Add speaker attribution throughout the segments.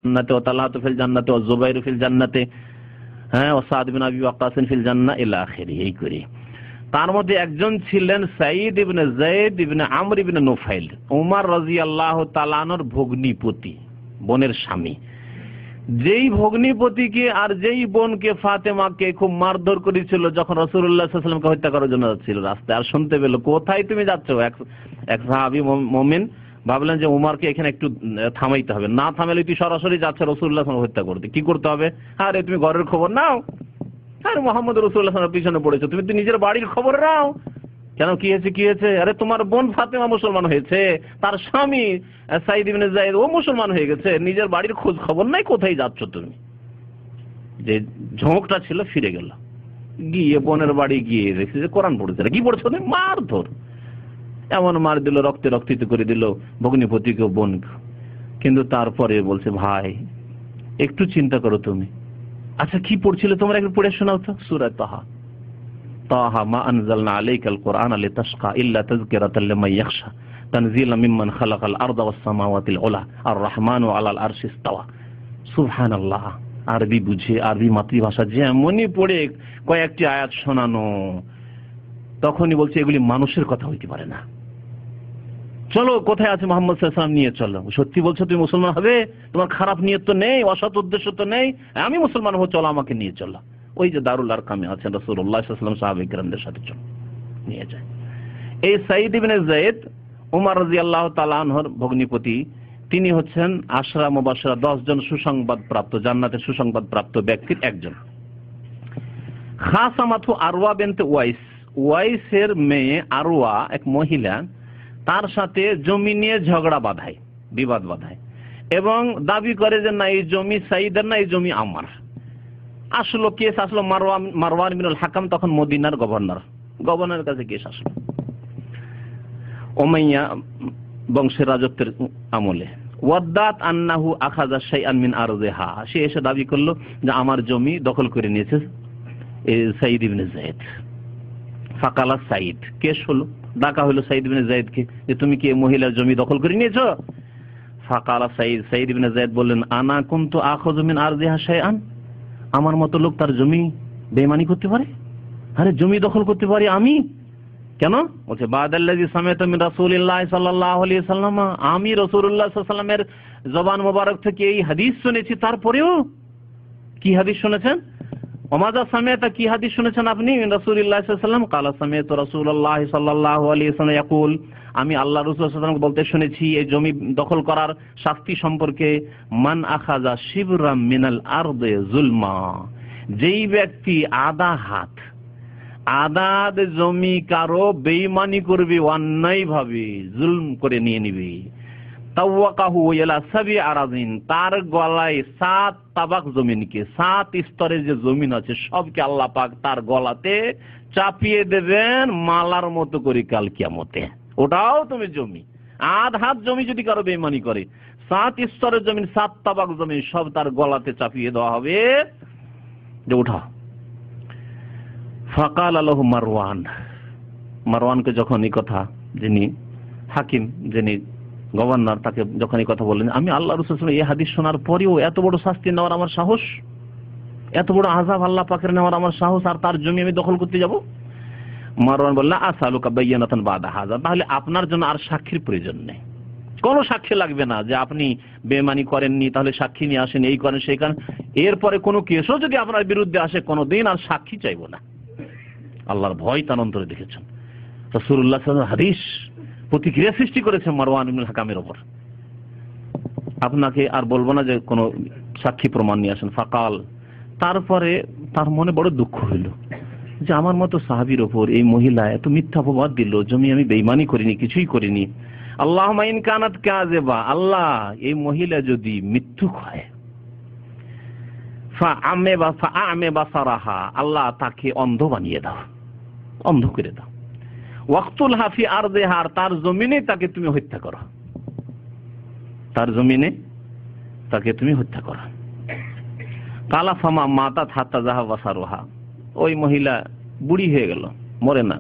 Speaker 1: জান্নাতে, ওয়া তালহাতু ফিল জান্নাতে, ওয়া যুবাইরু ফিল জান্নাতে, হ্যাঁ, ওয়া সাদ বিন আবি ওয়াক্কাস ফিল জান্নাহ ইলা আখিরি। এই করে তার মধ্যে একজন ছিলেন সাঈদ ইবনে যায়েদ ইবনে আমর ইবনে নুফাইল, ওমর রাদিয়াল্লাহু তাআলা আনহুর ভগ্নিপতি, বোনের স্বামী। যেই ভগ্নিপতিকে আর যেই বোনকে ফাতেমাকে খুব মারধর করেছিল যখন রাসূলুল্লাহ সাল্লাল্লাহু আলাইহি ওয়াসাল্লামকে হত্যা করার জন্য যাচ্ছিল রাস্তায়, আর শুনতে পেল কোথায় তুমি যাচ্ছ, এক সাহাবী মুমিন ভাবলেন যে উমরকে এখানে একটু থামাইতে হবে, না থামালে তুই সরাসরি যাচ্ছে রাসূলুল্লাহ সাল্লাল্লাহু আলাইহি ওয়াসাল্লাম হত্যা করতে, কি করতে হবে? আরে তুমি ঘরের খবর নাও, আরে মুহাম্মদ রাসূলুল্লাহ সাল্লাল্লাহু আলাইহি ওয়াসাল্লাম পিছনে পড়েছো, তুমি তো নিজের বাড়ির খবর নাও। কেন, কি হয়েছে, কি হয়েছে? আরে তোমার বোন ফাতেমা মুসলমান হয়েছে, তার স্বামী সাঈদ ইবনে যায়েদ ও মুসলমান হয়ে গেছে, নিজের বাড়ির খোঁজ খবর নাই, কোথায় যাচ্ছ তুমি? যে ঝোঁকটা ছিল ফিরে গেল, গিয়ে বোনের বাড়ি গিয়ে দেখছে যে কোরআন পড়েছে। কি পড়ছো? মার ধর, এমন মার দিল, রক্তে রক্তিত করে দিল ভগ্নিপতিকে, বোনকে। কিন্তু তারপরে বলছে, ভাই একটু চিন্তা করো তুমি। আচ্ছা কি পড়ছিলে তোমরা, একটু পড়ে শোনাও তো। সূরা তাহা, তাহা মা আনজালনা আলাইকাল কুরআনা লিতাশকা ইল্লা তাযকিরাতাল লিমান ইয়াখশা তানজিলাম মিম্মান খালাকাল আরদা ওয়াস সামাওয়াতিল উলা আর রহমানু আলাল আরশি ইস্তাওয়া। সুবহানাল্লাহ। আরবি বুঝে, আরবি মাতৃভাষা যেমনই পড়ে কয়েকটি আয়াত শোনানো, তখনই বলছে এগুলি মানুষের কথা হইতে পারে না। চলো, কোথায় আছে মুহাম্মদ সাল্লাল্লাহু আলাইহি ওয়াসাল্লাম, নিয়ে চলো। সত্যি বলছো তুমি মুসলমান হবে, তোমার খারাপ নিয়ত তো নেই, অসৎ উদ্দেশ্য তো নেই, আমি মুসলমান হব, চলো আমাকে নিয়ে চলো। ওই যে দারুল আরকামে আছেন রাসূলুল্লাহ সাল্লাল্লাহু আলাইহি ওয়াসাল্লাম, সাহাবায়ে কিরামদের সাথে চলো, নিয়ে যায়। এই সাঈদ ইবনে যায়েদ ওমর রাদিয়াল্লাহু তাআলা আনহুর ভগ্নিপতি, তিনি হচ্ছেন আশরা মুবাশশিরা 10 জন সুসংবাদ প্রাপ্ত, জান্নাতের সুসংবাদ প্রাপ্ত ব্যক্তির একজন। খাসামাতু আরওয়া বিনতে ওয়াইস, ওয়াইসের মেয়ে আরওয়া এক মহিলা, তার সাথে জমি নিয়ে ঝগড়া বাঁধায়, বিবাদ বাঁধায়, এবং দাবি করে যে না এই জমি সাঈদের না, এই জমি আমার। আসলো কেস আসলো মারওয়ান বিনুল হাকাম, তখন মদিনার গভর্নরের কাছে কেস আসলো, উমাইয়া বংশের রাজত্বের আমলে। ওয়াদ্দাত আন্নাহু আখাযা শাইআন মিন আরদিহা, সে এসে দাবি করলো যে আমার জমি দখল করে নিয়েছে সাঈদ ইবনে যায়েদ। ফাকালা সাঈদ, কেস হলো, ডাকা হলো সাঈদ ইবনে যায়েদকে যে তুমি কি এই মহিলার জমি দখল করে নিয়েছো? ফাকালা সাঈদ ইবনে যায়েদ বললেন, আনা কুনতু আখাযু মিন আরদিহা শাইআন, আমার মতো লোক তার জমি বেঈমানি করতে পারে? আরে জমি দখল করতে পারি আমি কেন? বলছে বাদাল্লাযী সামিআতু মিন রাসূলিল্লাহ সাল্লাল্লাহু আলাইহি ওয়াসাল্লাম, আমি রাসূলুল্লাহ সাল্লাল্লাহু আলাইহি ওয়াসাল্লামের জবান মোবারক থেকে এই হাদিস শুনেছি। তারপরেও কি হাদিস শুনেছেন? ওমাযা সামিআতা, কি হাদিস শুনেছেন আপনি? মিন রাসূলিল্লাহ সাল্লাল্লাহু আলাইহি ওয়াসাল্লাম, ক্বালা সামিআতু রাসূলুল্লাহ সাল্লাল্লাহু আলাইহি ওয়াসাল্লাম ইয়াকুল, আমি আল্লাহ রাসূল সাল্লাল্লাহু আলাইহি ওয়াসাল্লাম বলতে শুনেছি এই জমি দখল করার শাস্তি সম্পর্কে, মান আখাযা শিবরাম মিনাল আরদি যুলমা, যেই ব্যক্তি আদাদ জমি কারো বেঈমানি করবে, অন্যায় ভাবে জুলম করে নিয়ে নিবে, তাওয়াকাহু ইলা সাবি আরাদিন, তার গলায় 7 তাবাক জমিনকে, 7 স্তরের যে জমিন আছে সবকে আল্লাহ পাক তার গলাতে চাপিয়ে দেবেন মালার মতো করে কাল কিয়ামতে। ওটাও তুমি জমি, আধ হাত জমি যদি কারো বেঈমানি করে, 7 স্তরের জমিন, 7 তাবাক জমিন সব তার গলাতে চাপিয়ে দেওয়া হবে যে উঠাও। ফাকাল আলাহু মারওয়ানকে যখন এই কথা, যিনি হাকিম, যিনি গভর্নর, তাকে যখন এই কথা বললেন, আমি আল্লাহ রাসূল সাল্লাল্লাহু আলাইহি ওয়াসাল্লাম এই হাদিস শোনার পরেও এত বড় শাস্তি নেওয়ার আমার সাহস, এত বড় আযাব আল্লাহ পাকের নেওয়ার আমার সাহস, আর তার জমি আমি দখল করতে যাব? মারওয়ান বলল, আসালুকা বায়্যানাতান বাদা হাযা, তাহলে আপনার জন্য আর সাক্ষীর প্রয়োজন নেই, কোনো সাক্ষী লাগবে না যে আপনি বেঈমানি করেননি, তাহলে সাক্ষী নিয়ে আসেন, এই করেন সেই করেন। এরপরে কোনো কেসও যদি আপনার বিরুদ্ধে আসে, কোনোদিন আর সাক্ষী চাইবো না। আল্লাহর ভয় তার অন্তরে দেখেছেন। রাসূলুল্লাহ সাল্লাল্লাহু আলাইহি ওয়াসাল্লাম হাদিস প্রতিক্রিয়া সৃষ্টি করেছে মারওয়ান ইবনে হাকামের উপর। আপনাকে আর বলবো না যে কোনো সাক্ষী প্রমাণ নিয়ে আসেন। ফাকাল, তারপরে তার মনে বড় দুঃখ হইল যে আমার মতো সাহাবীর উপর এই মহিলা এত মিথ্যা অপবাদ দিল, জমি আমি বেঈমানি করিনি, কিছুই করিনি। আল্লাহুম্মা ইন কানাত কাযিবা, আল্লাহ এই মহিলা যদি মিথ্যুক হয়, ফাআমে বাসারাহা, আল্লাহ তাকে অন্ধ বানিয়ে দাও, অন্ধ করে দাও। ওয়াকতুলহা ফি আরদিহা, তার জমিনে তাকে তুমি হত্যা করো, তার জমিনে তাকে তুমি হত্যা করো। কালা ফামা মাতাত হাত্তা যাহা বাসারুহা, ওই মহিলা বুড়ি হয়ে গেল, মরে না,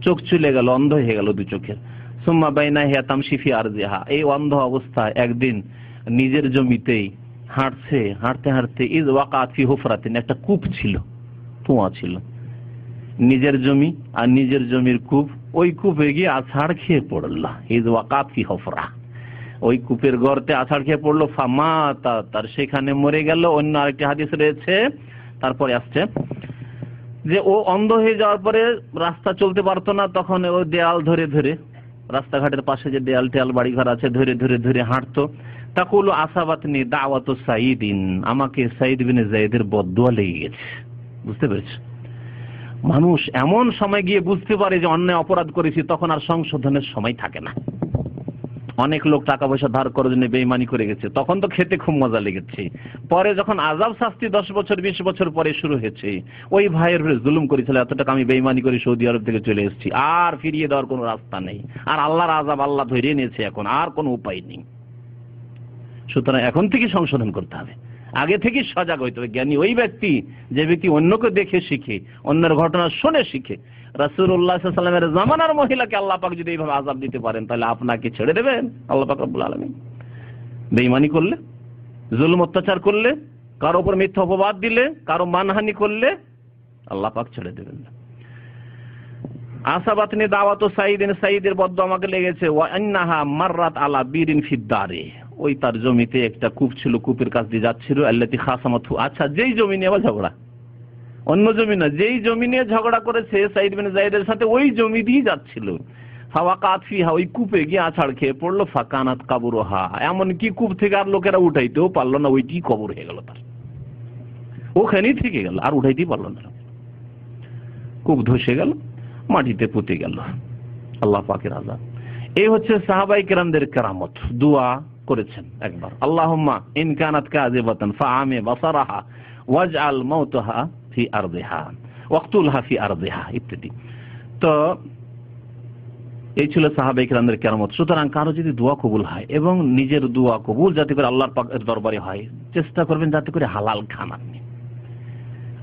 Speaker 1: চোখ চলে গেল, অন্ধ হয়ে গেল দুই চোখের। সুম্মা বাইনা হিয়া তামশি ফি আরদিহা, এই অন্ধ অবস্থায় একদিন নিজের জমিতেই হাঁটছে, হাঁটতে হাঁটতে ইজ ওয়াকাত ফি হুফরাতিন, একটা কূপ ছিল, কুয়া ছিল, নিজের জমি আর নিজের জমির কূপ, ওই কূপে গিয়ে আছাড় খেয়ে পড়ল। ইজ ওয়াকাত ফি হুফরা, ওই কূপের গর্তে আছাড় খেয়ে পড়লো। ফামা, তার সেখানে মরে গেল। অন্য আরেকটি হাদিস রয়েছে, তারপরে আসছে যে ও অন্ধ হয়ে যাওয়ার পরে রাস্তা চলতে পারতো না, তখন ও দেয়াল ধরে ধরে, রাস্তাঘাটের পাশে যে দেয়াল টেয়াল বাড়ি ঘর আছে, ধরে ধরে ধরে হাঁটতো। তাকুলু আসাবাতনি দাওয়াতু সাইদিন, আমাকে সাইদ বিন যায়েদের বদদুয়া লেগে গেছে। বুঝতে পেরেছ? মানুষ এমন সময় গিয়ে বুঝতে পারে যে অন্যায় অপরাধ করেছি, তখন আর সংশোধনের সময় থাকে না। অনেক লোক টাকা পয়সা ধার করার জন্য বেঈমানি করে গেছে, তখন তো খেতে খুব মজা লেগেছে। পরে যখন আযাব শাস্তি 10 বছর 20 বছর পরে শুরু হয়েছে, ওই ভাইয়ের উপরে জুলুম করেছিল, এত টাকা আমি বেঈমানি করে সৌদি আরব থেকে চলে এসেছি, আর ফিরিয়ে দেওয়ার কোনো রাস্তা নেই, আর আল্লাহর আযাব আল্লাহ ধরে নিয়েছে, এখন আর কোনো উপায় নেই। সুতরাং এখন থেকে সংশোধন করতে হবে, আগে থেকে সজাগ হইতে হবে। জ্ঞানী ওই ব্যক্তি যে ব্যক্তি অন্যকে দেখে শিখে, অন্যের ঘটনা শুনে শিখে। রাসূলুল্লাহ সাল্লাল্লাহু আলাইহি ওয়াসাল্লামের জামানার মহিলাকে আল্লাহ পাক যদি এইভাবে আযাব দিতে পারেন, তাহলে আপনাকে ছেড়ে দেবেন আল্লাহ পাক রব্বুল আলামিন? বেঈমানি করলে, জুলুম অত্যাচার করলে, কারো উপর মিথ্যা অপবাদ দিলে, কারো মানহানি করলে আল্লাহ পাক ছেড়ে দেবেন না। আসাবাতনি দাওয়াতু সাইদিন, সাইদের বদ্দুয়া আমাকে লেগেছে। ওয়া আন্নাহা মাররাত আলা বীরিন ফিদ্দারে, ওই তার জমিতে একটা কূপ ছিল, কূপের কাছ দিয়ে যাচ্ছিল। আল্লাতি খাসামাতু, আচ্ছা যেই জমি নিয়ে আবার ঝগড়া, অন্য জমি না, যেই জমি নিয়ে ঝগড়া করেছে সাইদ বিন যায়েদের সাথে, ওই জমি দিয়ে যাচ্ছিল। ফাওয়াকাত ফিহা, ওই কূপে গিয়ে আছাড় খেয়ে পড়লো। ফাকানাত কাবরুহা, এমন কি কূপ থেকে আর লোকেরা উঠাইতেও পারলো না, ওইটি কবর হয়ে গেল, তার ওখানেই থেকে গেল, আর উঠাইতেই পারলো না। কূপ ধসে গেল, মাটিতে পুঁতে গেল। আল্লাহ পাকের আযাব। এই হচ্ছে সাহাবায়ে কেরামদের কেরামত। দোয়া করেছেন একবার, আল্লাহুম্মা ইন কানাত কাযিবাতান ফাআমি বাসারাহা ওয়াজআল মাউতাহা ফি আরদিহা ওয়াকতুলহা ফি আরদিহা ইত্যাদি। তো এই ছিল সাহাবায়ে কেরামদের কেরামত। সুতরাং কারো যদি দোয়া কবুল হয়, এবং নিজের দোয়া কবুল যাতে করে আল্লাহর পাকের দরবারে হয়, চেষ্টা করবেন যাতে করে হালাল খান আপনি।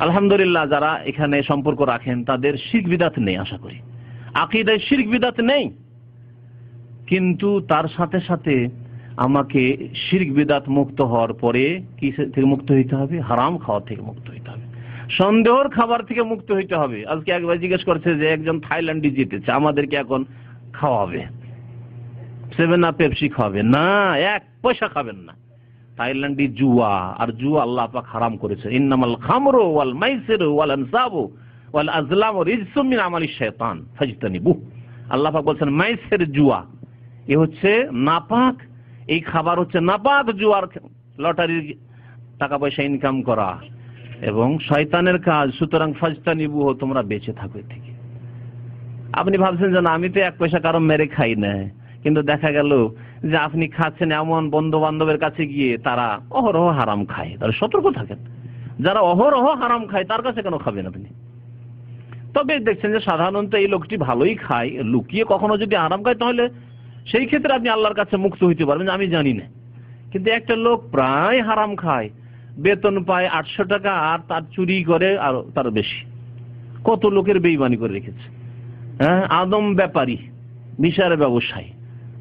Speaker 1: আলহামদুলিল্লাহ, যারা এখানে সম্পর্ক রাখেন তাদের শিরক বিদআত নেই, আশা করি আকীদায় শিরক বিদআত নেই, কিন্তু তার সাথে সাথে আমাকে শিরক বিদআত মুক্ত হওয়ার পরে কি থেকে মুক্ত হইতে হবে? হারাম খাওয়া থেকে মুক্ত হইতে হবে, সন্দেহের খাবার থেকে মুক্ত হইতে হবে। আজকে একবার জিজ্ঞেস করছে যে একজন থাইল্যান্ডে জিতেছে, আমাদেরকে এখন খাওয়াবে, 7 আপ পেপসি খাওয়াবে না, 1 পয়সা খাবেন না। থাইল্যান্ডি জুয়া, আর জুয়া আল্লাহ পাক হারাম করেছে। ইন্নামাল খামরু ওয়াল মাইসিরু ওয়াল আনসাবু ওয়াল আজলামু রিজসুম মিন আমালিশ শাইতান ফাজতানিবু। আল্লাহ পাক বলেন মাইসির, জুয়া, এ হচ্ছে নাপাক, এই খাবার হচ্ছে নাপাক, জুয়ার লটারির টাকা পয়সা ইনকাম করা এবং শয়তানের কাজ। সুতরাং ফাজতানিবু, তোমরা বেঁচে থাকো এর থেকে। আপনি ভাবছেন যে না, আমি তো 1 পয়সা কারো মেরে খাই না, কিন্তু দেখা গেল যে আপনি খাচ্ছেন এমন বন্ধু বান্ধবের কাছে গিয়ে তারা অহরহ হারাম খায়, তাহলে সতর্ক থাকেন। যারা অহরহ হারাম খায় তার কাছে কেন খাবেন আপনি? তবে দেখছেন যে সাধারণত এই লোকটি ভালোই খায়, লুকিয়ে কখনো যদি হারাম খায়, তাহলে সেই ক্ষেত্রে আপনি আল্লাহর কাছে মুক্ত হইতে পারবেন, আমি জানি না। কিন্তু একটা লোক প্রায় হারাম খায়, বেতন পায় 800 টাকা, আর তার চুরি করে আর তার বেশি, কত লোকের বেঈমানি করে রেখেছে। হ্যাঁ, আদম ব্যাপারী, বিষয়ের ব্যবসায়ী,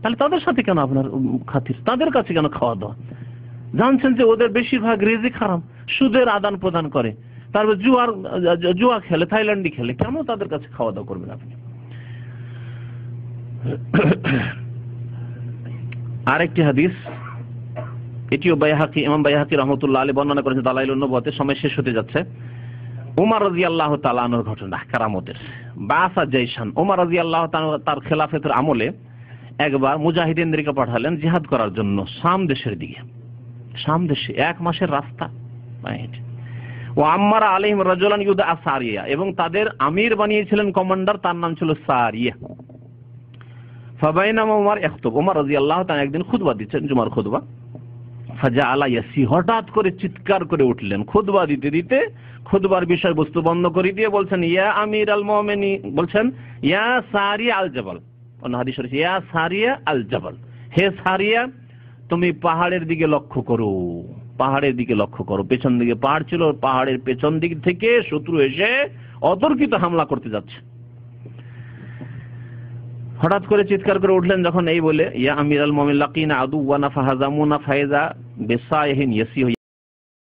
Speaker 1: তাহলে তাদের সাথে কেন আপনার খাতির? তাদের কাছে কেন খাওয়া দাওয়া? জানছেন যে ওদের বেশিরভাগ রিজিক হারাম, সুদের আদান প্রদান করে, তারপর জুয়া খেলে, থাইল্যান্ডি খেলে, কেন তাদের কাছে খাওয়া দাওয়া করবেন আপনি? আরেকটি হাদিস, এটিও বাইহাকি, ইমাম বাইহাকি রাহমাতুল্লাহ আলাইহি বর্ণনা করেছেন দালাইলুন নবুওয়াতে। সময় শেষ হতে যাচ্ছে। ওমর রাদিয়াল্লাহু তাআলা আনহুর ঘটনা, কারামতের। বাসা জাইশান, ওমর রাদিয়াল্লাহু তাআলা তার খেলাফতের আমলে একবার মুজাহিদিনদেরকে পাঠালেন জিহাদ করার জন্য শাম দেশের দিকে। শাম দেশে 1 মাসের রাস্তা। ও আম্মারা আলাইহিম রাজুলান ইউদা সারিয়া, এবং তাদের আমির বানিয়েছিলেন কমান্ডার, তার নাম ছিল সারিয়া। ফাবাইনামা ওমর ইয়াখতুব, ওমর রাদিয়াল্লাহু তাআলা একদিন খুতবা দিচ্ছেন, জুমার খুতবা। ফাজাআলা ইয়াসি, হঠাৎ করে চিৎকার করে উঠলেন খুতবা দিতে দিতে, খুতবার বিষয়বস্তু বন্ধ করে দিয়ে বলছেন ইয়া আমির আল মুমিনিন, বলছেন ইয়া সারিয়া আল জাবাল। অন্য হাদিস আছে ইয়া সারিয়া আল জাবাল, হে সারিয়া তুমি পাহাড়ের দিকে লক্ষ্য করো, পাহাড়ের দিকে লক্ষ্য করো। পেছন দিকে পাহাড় ছিল, পাহাড়ের পেছন দিক থেকে শত্রু এসে অতর্কিত হামলা করতে যাচ্ছে। হঠাৎ করে চিৎকার করে উঠলেন যখন এই বলে, ইয়া আমির আল মুমিনিন লাকিনা আদু ওয়া নাফাহাজামুনা ফাইজা বিসাইহিন ইয়াসি